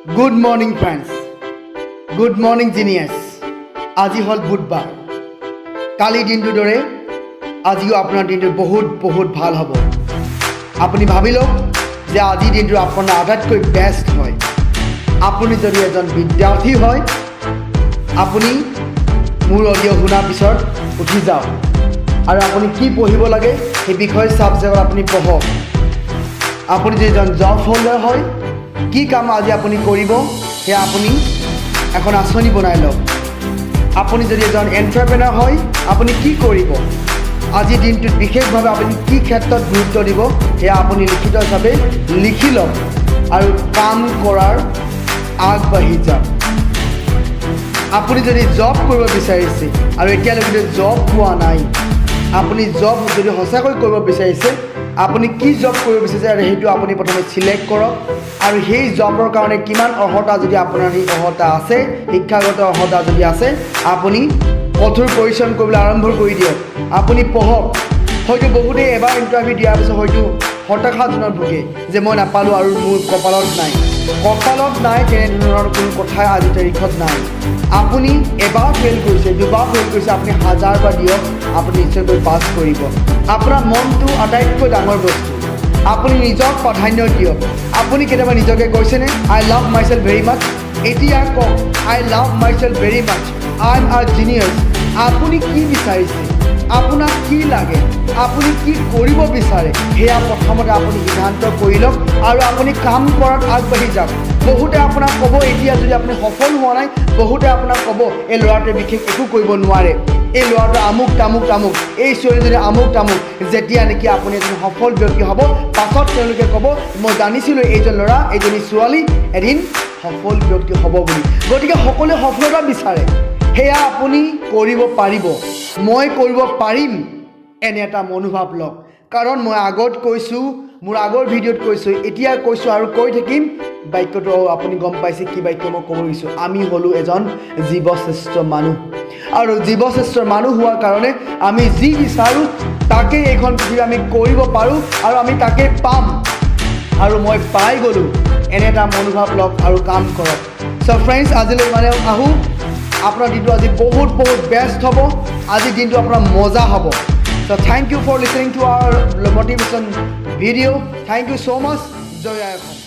Good morning friends. Good morning genius. আজি হল বুধবাৰ কালি দিনটোৰ দৰে আজিও আপোনাৰ দিনটো বহুত ভাল হ'ব আপুনি ভাবি লওক যে আজি দিনটো আপোনাৰ আটাইতকৈ বেষ্ট হয় আপুনি যদি এজন বিদ্যাৰ্থী হয় আপুনি মোৰ অডিঅ' শুনাৰ পিছত উঠি যাওক আৰু আপুনি কি পঢ়িব লাগে সেই বিষয়ে সাবজেক্ট আপুনি পঢ়ক আপুনি যদি এজন জব হোল্ডাৰ হয় কি কাম আজি আপুনি কৰিব সেয়া আপুনি এখন আঁচনি বনাই লওক আপুনি যদি এজন এন্টাৰপ্ৰেনাৰ হয় আপুনি কি কৰিব আজি দিনটোত বিশেষভাৱে আপুনি কি ক্ষেত্ৰত গুৰুত্ব দিব সেয়া আপুনি লিখিত হিচাপে লিখি লওক আৰু কাম কৰাৰ আগবাঢ়ি যাওক আপুনি যদি জব কৰিব বিচাৰিছে আৰু এতিয়ালৈকে জব পোৱা নাই আপুনি জব যদি সঁচাকৈ কৰিব বিচাৰিছে আপুনি কি জব কৰিব বিচাৰিছে আৰু সেইটো আপুনি প্ৰথমে সিলেক্ট কৰক আৰু সেই জবৰ কাৰণে কিমান অৰ্হতা যদি আপোনাৰ এই অৰ্হতা আছে শিক্ষাগত অৰ্হতা যদি আছে আপুনি কঠোৰ পৰিশ্ৰম কৰিবলৈ আৰম্ভ কৰি দিয়ক আপুনি পঢ়ক হয়তো বহুতে এবাৰ ইণ্টাৰভিউ দিয়াৰ পিছত হয়তো হতাশাজনক ভোগে যে মই নাপালোঁ আৰু মোৰ কপালত নাই তেনেধৰণৰ কোনো কথাই আজি তাৰিখত নাই আপুনি এবাৰ ফেইল কৰিছে দুবাৰ ফেইল কৰিছে আপুনি হাজাৰবাৰ দিয়ক আপুনি নিশ্চয়কৈ পাছ কৰিব আপোনাৰ মনটো আটাইতকৈ ডাঙৰ বস্তু আপুনি নিজক প্ৰাধান্য দিয়ক আপুনি কেতিয়াবা নিজকে কৈছেনে আই love myself very much এতিয়া কওক I love myself very much I am a genius আপুনি কি বিচাৰিছে আপোনাক কি লাগে আপুনি কি কৰিব বিচাৰে সেয়া প্ৰথমতে আপুনি সিদ্ধান্ত কৰি লওক আৰু আপুনি কাম কৰাত আগবাঢ়ি যাওক বহুতে আপোনাক ক'ব এতিয়া যদি আপুনি সফল হোৱা নাই বহুতে আপোনাক ক'ব এই ল'ৰাটোৱে বিশেষ একো কৰিব নোৱাৰে এই ল'ৰাটো আমুক তামুক এই ছোৱালীজনী আমুক তামুক যেতিয়া নেকি আপুনি এজন সফল ব্যক্তি হ'ব পাছত তেওঁলোকে ক'ব মই জানিছিলোঁ এইজন ল'ৰা এইজনী ছোৱালী এদিন সফল ব্যক্তি হ'ব বুলি গতিকে সকলোৱে সফলতা বিচাৰে সেয়া আপুনি কৰিব পাৰিব মই কৰিব পাৰিম এনে এটা মনোভাৱ লওক কাৰণ মই আগত কৈছোঁ মোৰ আগৰ ভিডিঅ'ত কৈছোঁ এতিয়া কৈছোঁ আৰু কৈ থাকিম বাক্যটো আপুনি গম পাইছে কি বাক্য মই ক'ব বিচাৰিছোঁ আমি হ'লোঁ এজন জীৱশ্ৰেষ্ঠ মানুহ আৰু জীৱশ্ৰেষ্ঠ মানুহ হোৱাৰ কাৰণে আমি যি বিচাৰোঁ তাকেই এইখন পৃথিৱী আমি কৰিব পাৰোঁ আৰু আমি তাকেই পাম আৰু মই পাই গ'লোঁ এনে এটা মনোভাৱ লওক আৰু কাম কৰক চ' ফ্ৰেণ্ডছ আজিলৈ মানে আহোঁ আপোনাৰ দিনটো আজি বহুত বেষ্ট হ'ব আজিৰ দিনটো আপোনাৰ মজা হ'ব so' thank you for listening to our motivation video' thank you so' much জয় আই অসম